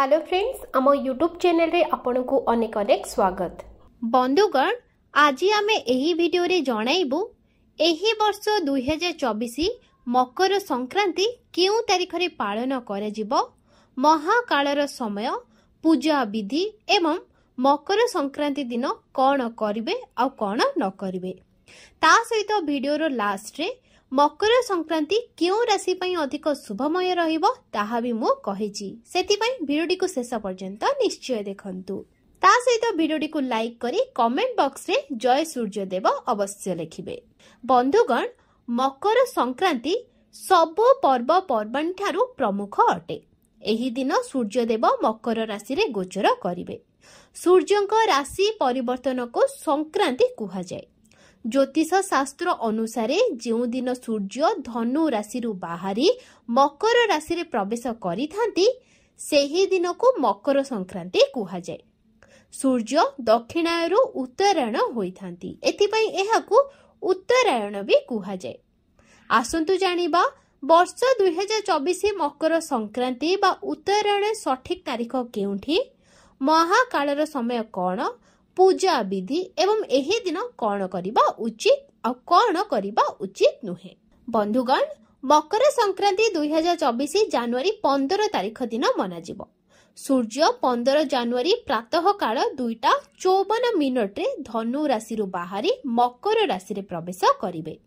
Hello friends, आम YouTube channel रे आपन को अनेक अनेक स्वागत। बंधुगण, आज आमे एही वीडियो रे जणाइबु एही वर्ष 2024 मकर संक्रांति केउ तारीख रे पालन करे जिवो, महाकालर समय, पूजा विधि एवं मकर संक्रांति दिन कौन करिवे आ कौन न करिवे। ता सहित वीडियो रो लास्ट रे मकर संक्रांति क्यों राशि पई अधिक शुभमय रहिबो ताहा भी मु कहिछि। सेति पई वीडियो को शेष पर्यंत निश्चय देखंतु। ता सहित वीडियो को लाइक करी कमेंट बॉक्स रे जय सूर्यदेव अवश्य लिखिबे। बंधुगण, मकर संक्रांति सबो पर्व पर्वणी ठारू प्रमुख अटे। एही दिन सूर्यदेव मकर राशि रे गोचर करिवे। सूर्यंक राशि परिवर्तन को संक्रांति कुहा जाए। ज्योतिष शास्त्र अनुसार जो दिन सूर्य धनु राशि बाहरी मकर राशि रे प्रवेश करिथांती सेही दिन को मकर संक्रांति कुहा जाए। सूर्य दक्षिणायन उत्तरायण होइथांती, एथिपई एहाकू उत्तरायण भी कुहा जाए। आसंतु जानिबा वर्ष 2024 मकर संक्रांति बा उत्तरायण सठिक तारीख केउठी, महाकालर समय कौन, पूजा विधि एवं एही दिन कौन करिबा उचित और कौन करिबा उचित नुहे। बंधुगण, मकर संक्रांति 2024 जनवरी 15 तारीख दिन मनाजिबो। सूर्य 15 जनवरी प्रातः काल 2:54 रे धनु राशि बाहरी मकर राशि रे प्रवेश करिवे।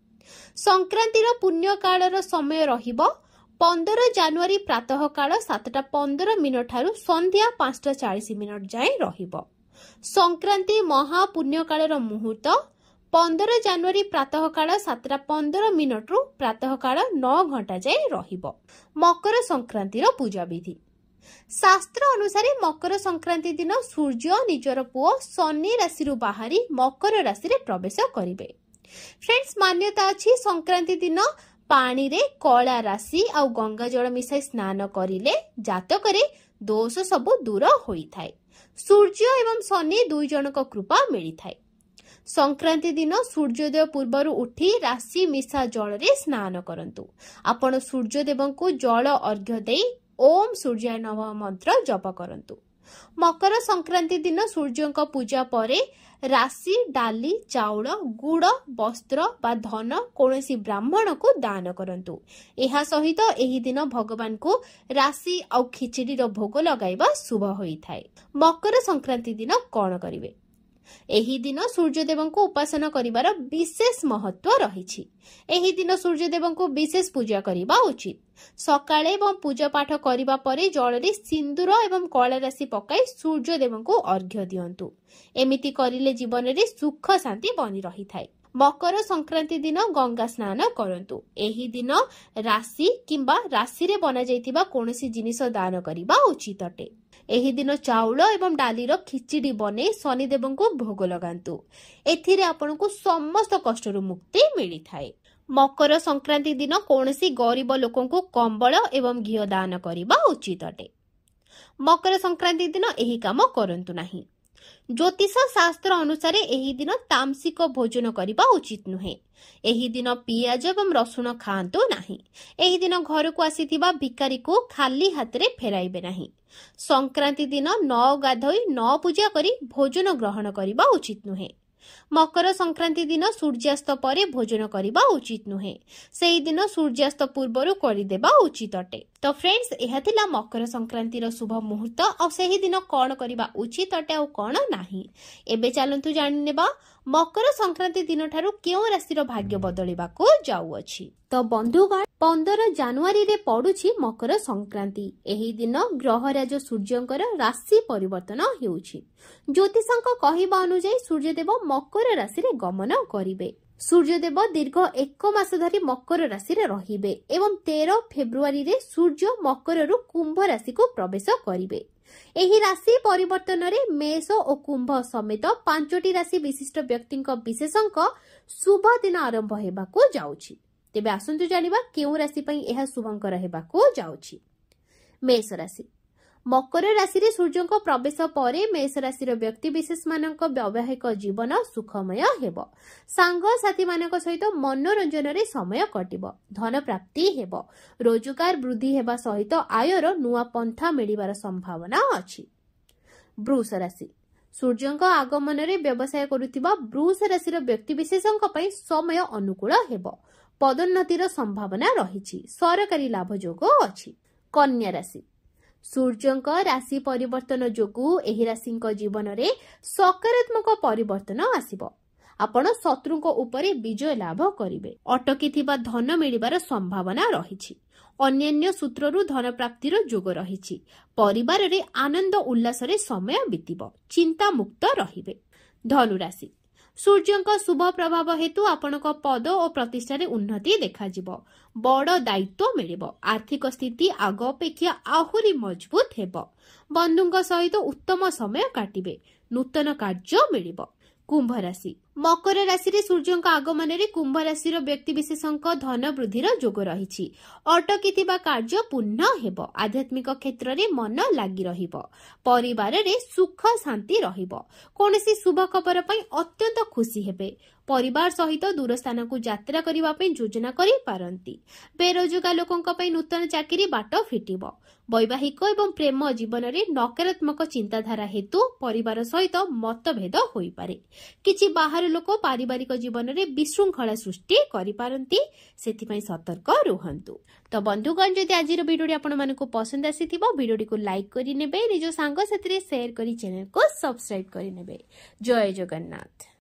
संक्रांतिर पुण्य कालर समय रहिबो 15 जनवरी प्रातः काल 7:15 ठारू संध्या 5:40 जाए रहिबो। संक्रांति महापुण्य कालर मुहूर्त 15 जनवरी प्रातः काल 7:15 रु प्रातः काल 9 घंटा जाए रहिबो। मकर संक्रांतिर पूजा विधि शास्त्र अनुसार मकर संक्रांति दिन सूर्य निजर पुओ शनि राशि बाहरी मकर राशि रे प्रवेश करिवे। फ्रेंड्स, मान्यता अछि संक्रांति दिन पानी रे कला राशि आ गंगा जल मिसाई स्नान करिले जातक रे दोष सब दूर होई थाए। सूर्य एवं शनि दुई जनक कृपा मिली थाए। संक्रांति दिन सूर्योदय पूर्वर उठी राशि मिसा जल रे स्नान करंतु। आपण सूर्यदेव को जल अर्घ्य दे ओम सूर्याय नमः मंत्र जप करंतु। मकर संक्रांति दिन सूर्यंक पूजा परे राशि डाली चाउल गुड़ वस्त्र बा धन कोनोसी ब्राह्मण को दान करंतु। एहा सहित एही दिन भगवान को राशि आ खिचड़ी रो भोग लगाइबा शुभ होई थाए। मकर संक्रांति दिन कौन करिवे? एही दिन सूर्यदेव को उपासना करिवार विशेष महत्व रहिछि। एही दिन सूर्यदेव को विशेष पूजा करिबा उचित। सकाळे एवं पूजा पाठ करिबा परे जल रे सिंदूर एवं कला राशि पकाई सूर्यदेव को अर्घ्य दियंतु। एमिति करिले जीवन रे सुख शांति बनी रही थाए। मकर संक्रांति दिन गंगा स्नान करंतु। एही दिन राशि किंबा राशि रे बना जाइतिबा कोनोसी जिनिस दान करिबा उचित अटे। एही दिन चाउल एवं डाली रो खिचड़ी बने शनिदेव को भोग लगांतु। एथिरे आपन को समस्त कष्ट रु मुक्ति मिली थाए। मकर संक्रांति दिन कोनोसी गरीब लोकन को कंबल एवं घी दान करिबा उचित अटे। मकर संक्रांति दिन एही काम करंतु नाही। ज्योतिष शास्त्र अनुसार एही दिन तामसिक भोजन करिबा उचित नुहे। एही दिन पियाज एवं रसुण खांतु नाही। एही दिन घर को आसीथिबा भिकारी को खाली हाथ रे फेराइबे नाही। संक्रांति दिन न गाधोई न पूजा करी भोजन ग्रहण करिबा उचित नुहे। मकर संक्रांति दिन सूर्यास्त परे भोजन करिबा उचित नुहे। सेही दिन सूर्यास्त पूर्वरु करिदेबा उचित अटे। तो फ्रेंड्स, एहा थिला मकर संक्रांतिर शुभ मुहूर्त और सेही दिन कौन करिबा उचित अटे और कौन नाही। एबे चलंतु जानिनेबा मकर संक्रांति दिन ठारू केउ राशि रो भाग्य बदलिबा को जाउ अछि। तो बंधुगण, 15 जनवरी रे पडुछि मकर संक्रांति। एही दिन ग्रहराज सूर्यंकर राशि परिवर्तन हेउछि। ज्योतिषंक कहिबा अनुसार सूर्यदेव मकर राशि रे गमन करिवे। सूर्यदेव दीर्घ 1 मास धरी मकर राशि रे रहिबे एवं 13 फेब्रुआरी रे सूर्य मकर रु कुंभ राशि को प्रवेश करिवे। एही राशि परिवर्तन रे मेष और कुंभ समेत 5टी राशि विशिष्ट व्यक्तिंक विशेषंक शुभ दिन आरंभ हेबाको जाउछि। तेबे आसंतु जानिबा केउ राशि पई एहा शुभंकर हेबाको जाउछि। मेष राशि मकर राशि रे सूर्य प्रवेश पर मेष राशि व्यक्ति विशेष मानक वैवाहिक जीवन सुखमय हेब। सांग साथी मानक सहित मनोरंजन रे समय कटिब। धन प्राप्ति हेब। रोजगार वृद्धि हेबा सहित आयर नुआ पंथा मिलिबार संभावना अछि। वृष राशि सूर्य आगमन रे व्यवसाय करुथिबा वृष राशि व्यक्ति विशेषक पई समय अनुकूल हेब। पदोन्नतिर संभावना रहिछि। सरकारी लाभ योग अछि। कन्या राशि सूर्यंक राशि परिवर्तन जोगु एही राशिंक जीवन रे सकारात्मक परिवर्तन आसिबो। आपण शत्रुंक उपरे विजय लाभ करिवे। अटकीथिबा धन मिलिबार संभावना रहिछि। अन्यान्य सूत्ररु धन प्राप्तिर जोग रहिछि। परिवार रे आनंद उल्लास रे समय बितिबो। चिंता मुक्त रहिबे। धनु राशि सूर्यंक शुभ प्रभाव हेतु आपणक पद और प्रतिष्ठा रे उन्नति देखाजिबो। बड़ दायित्व मिलिबो। आर्थिक स्थिति आग अपेक्षा आहुरी मजबूत हेबो। बंधुंक सहित उत्तम समय काटिबे। नूतन कार्य मिलिबो। कुंभ राशि मकर राशि रे सूर्यंक आगमन रे कुंभ राशि व्यक्ति विशेषक धन वृद्धिर जोग रहिछि। अटकीथिबा कार्य पूर्ण हेबो। आध्यात्मिक क्षेत्र रे मन लागि रहिबो। परिवार रे सुख शांति रहिबो। कोनोसी शुभ खबर पई अत्यंत खुशी हेबे। परिवार सहित दूर स्थान को यात्रा करिबा पई योजना करि पारंती। बेरोजगार लोकंक पई नूतन चाकरी बाट फिटिबो। वैवाहिक एवं प्रेम जीवन रे नकारात्मक चिंताधारा हेतु परिवार सहित मतभेद होई पारे। किछि बाहर लोक पारिवारिक जीवन रे विशृंखला सृष्टि करि पारंती। सेति पई सतर्क रुहंतु। तो बंधुगण जदि आजिर वीडियो आपण मानको पसंद आसीथिबो वीडियो को लाइक करि नेबे। निज सांग साथी रे शेयर करि चैनल को सब्सक्राइब करि नेबे। जय जगन्नाथ।